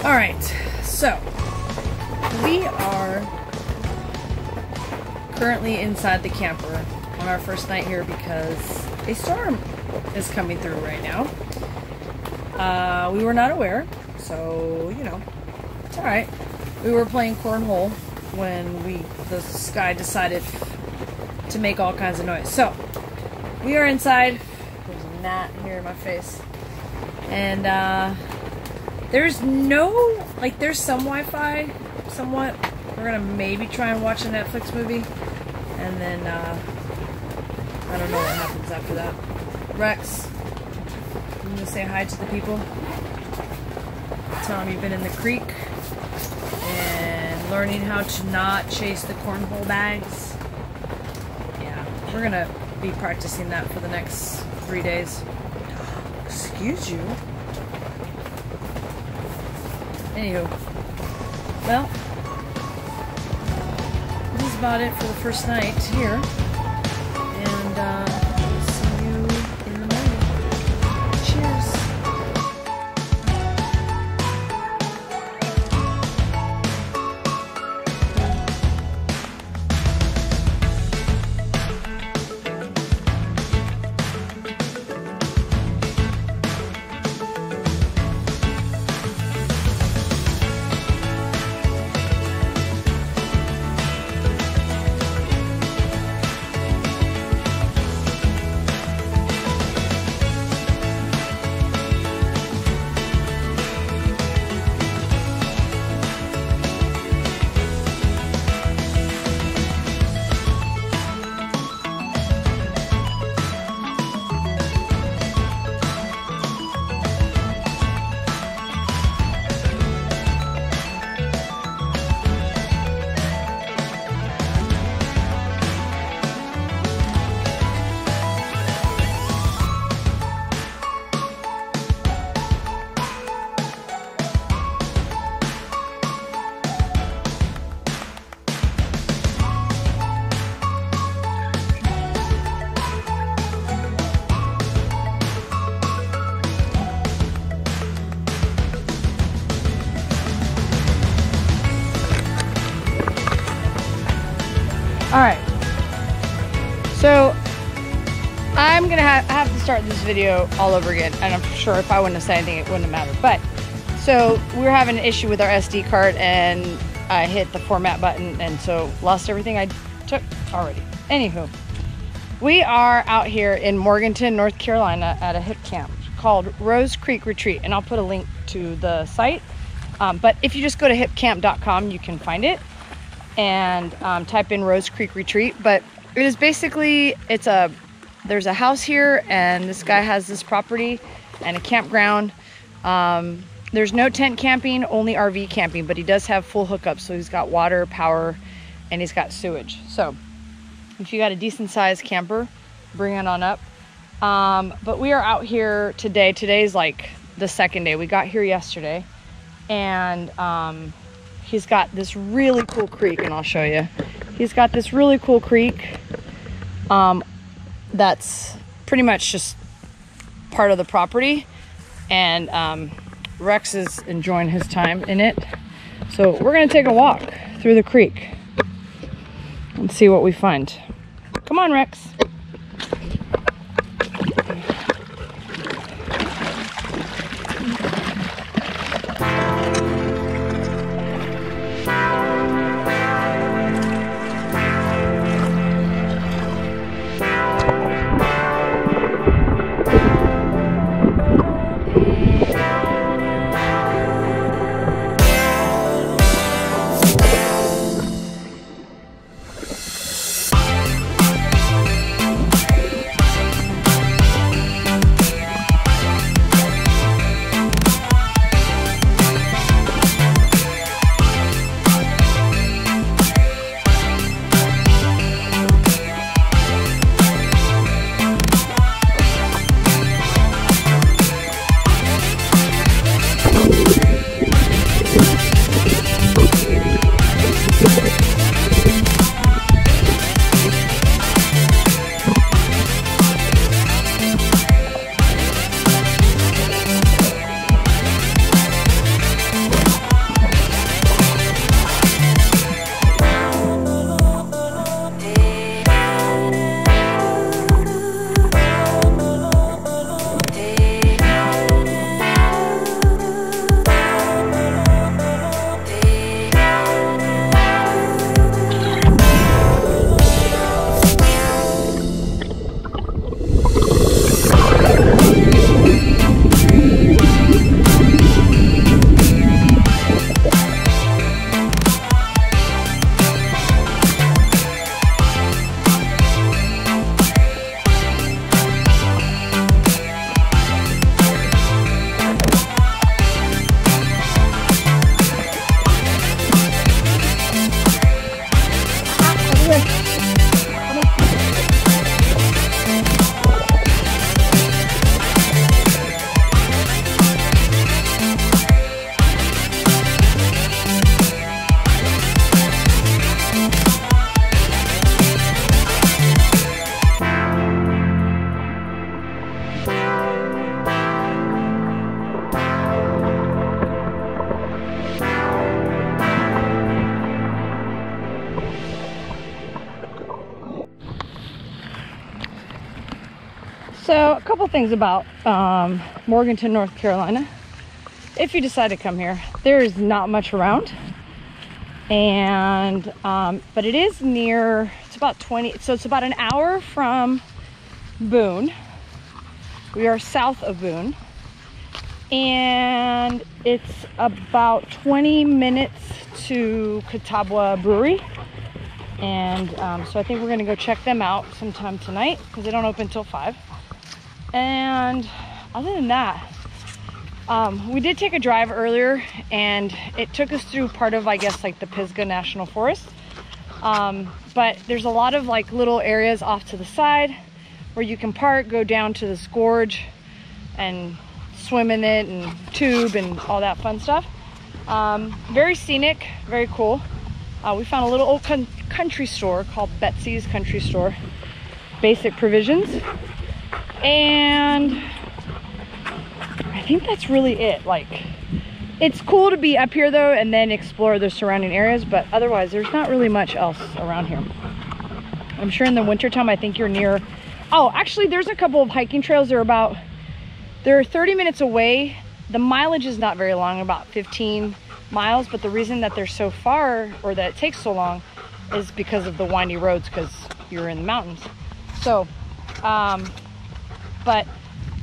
Alright, so we are currently inside the camper on our first night here because a storm is coming through right now. We were not aware, so you know, it's alright. We were playing cornhole when the sky decided to make all kinds of noise. So we are inside. There's a gnat here in my face, and there's no, like, there's some Wi-Fi, somewhat. We're gonna maybe try and watch a Netflix movie, and then I don't know what happens after that. Rex, you gonna say hi to the people? Tell them you've been in the creek and learning how to not chase the cornhole bags. Yeah, we're gonna be practicing that for the next 3 days. Excuse you. Anywho, well, this is about it for the first night here, and we'll see you in the morning. Cheers. Alright, so I'm gonna have to start this video all over again, and I'm sure if I wouldn't have said anything it wouldn't have mattered. But so we were having an issue with our SD card, and I hit the format button, and so lost everything I took already. Anywho, we are out here in Morganton, North Carolina at a hip camp called Rosecreek Retreat, and I'll put a link to the site. But if you just go to hipcamp.com, you can find it, and type in Rosecreek Retreat. But it is basically, there's a house here, and this guy has this property and a campground. There's no tent camping, only RV camping, but he does have full hookups. So he's got water, power, and he's got sewage. So if you got a decent sized camper, bring it on up. But we are out here today. Today's like the second day. We got here yesterday, and he's got this really cool creek, and I'll show you. He's got this really cool creek that's pretty much just part of the property, and Rex is enjoying his time in it. So we're gonna take a walk through the creek and see what we find. Come on, Rex. So a couple things about Morganton, North Carolina. If you decide to come here, there is not much around, and but it is near. It's about 20. So it's about an hour from Boone. We are south of Boone, and it's about 20 minutes to Catawba Brewery. And so I think we're gonna go check them out sometime tonight because they don't open till 5. And other than that, we did take a drive earlier, and it took us through part of, I guess, like the Pisgah National Forest. But there's a lot of like little areas off to the side where you can park, go down to this gorge and swim in it and tube and all that fun stuff. Very scenic, very cool. We found a little old country store called Betsy's Country Store. Basic provisions. And I think that's really it. Like, it's cool to be up here though and then explore the surrounding areas, but otherwise there's not really much else around here. I'm sure in the wintertime, I think you're near, oh, actually there's a couple of hiking trails. They're 30 minutes away. The mileage is not very long, about 15 miles, but the reason that they're so far, or that it takes so long, is because of the windy roads, because you're in the mountains. So but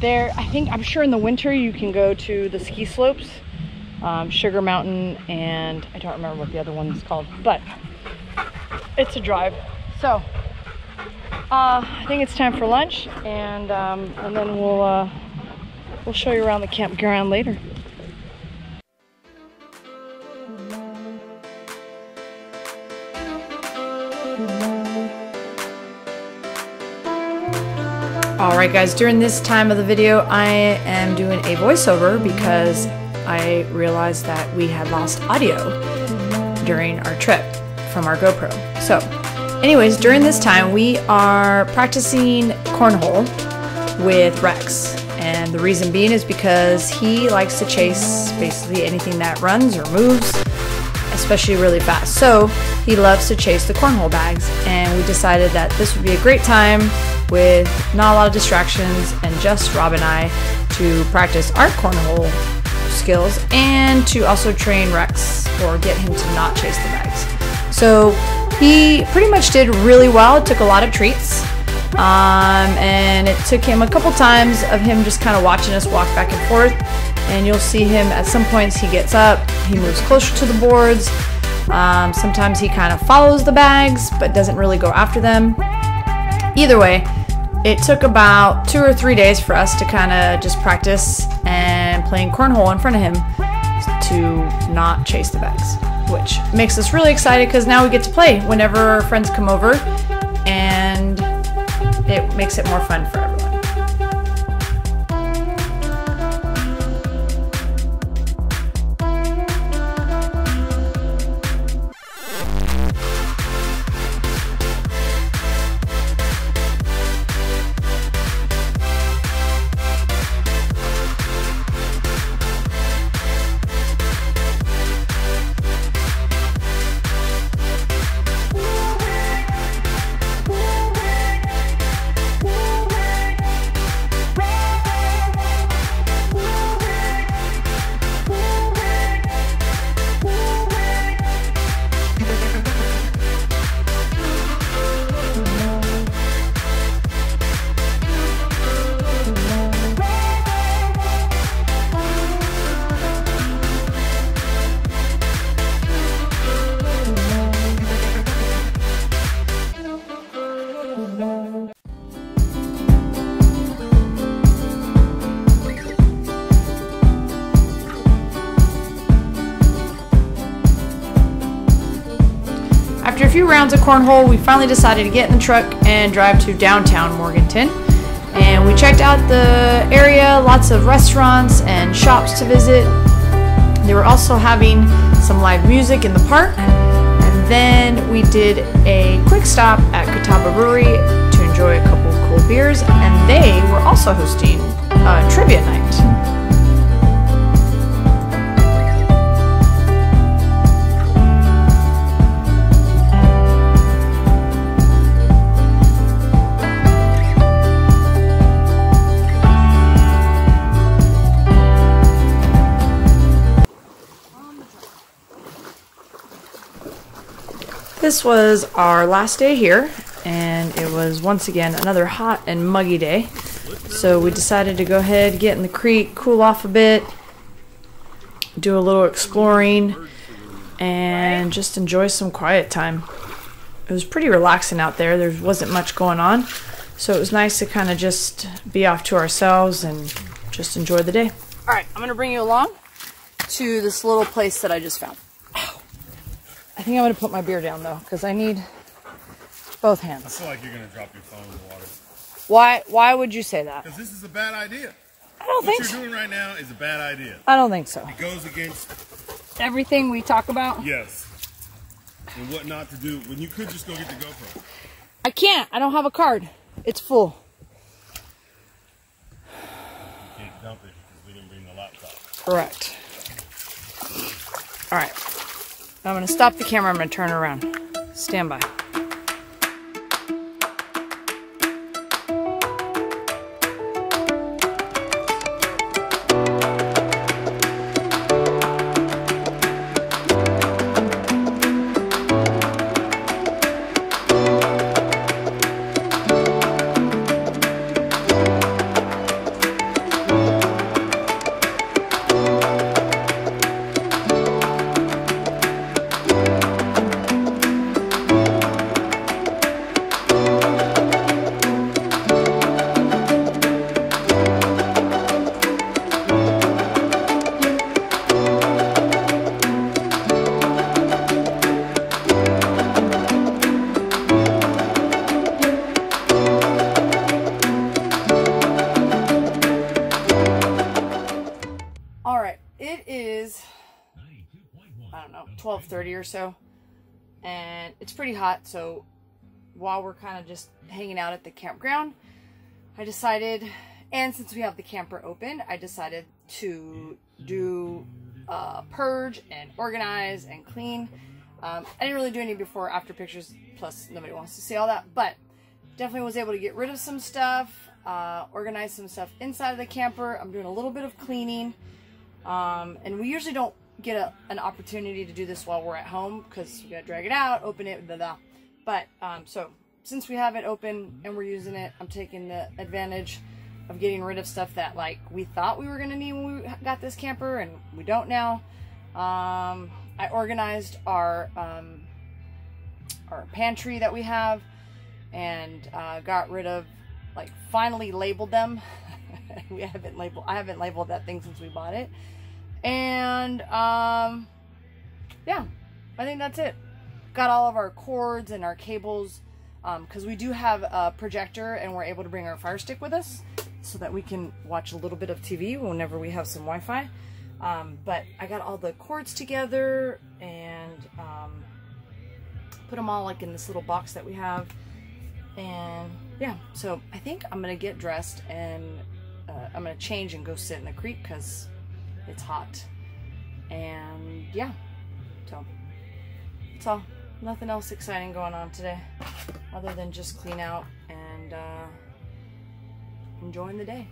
there, I'm sure in the winter you can go to the ski slopes, Sugar Mountain, and I don't remember what the other one's called, but it's a drive. So I think it's time for lunch, and then we'll show you around the campground later. Alright guys, during this time of the video I am doing a voiceover because I realized that we had lost audio during our trip from our GoPro. So anyways, during this time we are practicing cornhole with Rex, and the reason being is because he likes to chase basically anything that runs or moves, especially really fast. So he loves to chase the cornhole bags, and we decided that this would be a great time with not a lot of distractions and just Rob and I to practice our cornhole skills and to also train Rex, or get him to not chase the bags. So he pretty much did really well. It took a lot of treats, and it took him a couple times of him just kind of watching us walk back and forth, and you'll see him at some points he gets up, he moves closer to the boards, sometimes he kind of follows the bags but doesn't really go after them. Either way, it took about 2 or 3 days for us to kind of just practice and playing cornhole in front of him to not chase the bags, which makes us really excited because now we get to play whenever our friends come over, and it makes it more fun for everyone. After a few rounds of cornhole, we finally decided to get in the truck and drive to downtown Morganton. And we checked out the area, lots of restaurants and shops to visit. They were also having some live music in the park. And then we did a quick stop at Catawba Brewery to enjoy a couple of cool beers. And they were also hosting a trivia night. this was our last day here, and it was once again another hot and muggy day. So we decided to go ahead, get in the creek, cool off a bit, do a little exploring, and just enjoy some quiet time. It was pretty relaxing out there. There wasn't much going on, so it was nice to kind of just be off to ourselves and just enjoy the day. All right, I'm gonna bring you along to this little place that I just found. Ow. I think I'm gonna put my beer down though, because I need both hands. I feel like you're gonna drop your phone in the water. Why would you say that? Because this is a bad idea. I don't think so. What you're doing right now is a bad idea. I don't think so. It goes against everything we talk about? Yes. And what not to do when you could just go get the GoPro. I can't. I don't have a card. It's full. You can't dump it because we didn't bring the laptop. Correct. All right. I'm going to stop the camera. I'm going to turn around. Stand by. It is, I don't know, 12:30 or so, and it's pretty hot, so while we're kind of just hanging out at the campground, I decided, and since we have the camper open, I decided to do purge and organize and clean. I didn't really do any before or after pictures, plus nobody wants to see all that, but definitely was able to get rid of some stuff, organize some stuff inside of the camper. I'm doing a little bit of cleaning. And we usually don't get an opportunity to do this while we're at home because we gotta drag it out, open it, blah, blah. But, so since we have it open and we're using it, I'm taking the advantage of getting rid of stuff that like we thought we were gonna need when we got this camper and we don't now. I organized our pantry that we have and, got rid of, like, finally labeled them. I haven't labeled that thing since we bought it. And yeah, I think that's it. Got all of our cords and our cables, because we do have a projector and we're able to bring our Fire Stick with us so that we can watch a little bit of TV whenever we have some Wi-Fi. But I got all the cords together and put them all like in this little box that we have. And yeah, so I think I'm gonna get dressed and I'm gonna change and go sit in the creek because it's hot. And yeah, so that's all. Nothing else exciting going on today other than just clean out and enjoying the day.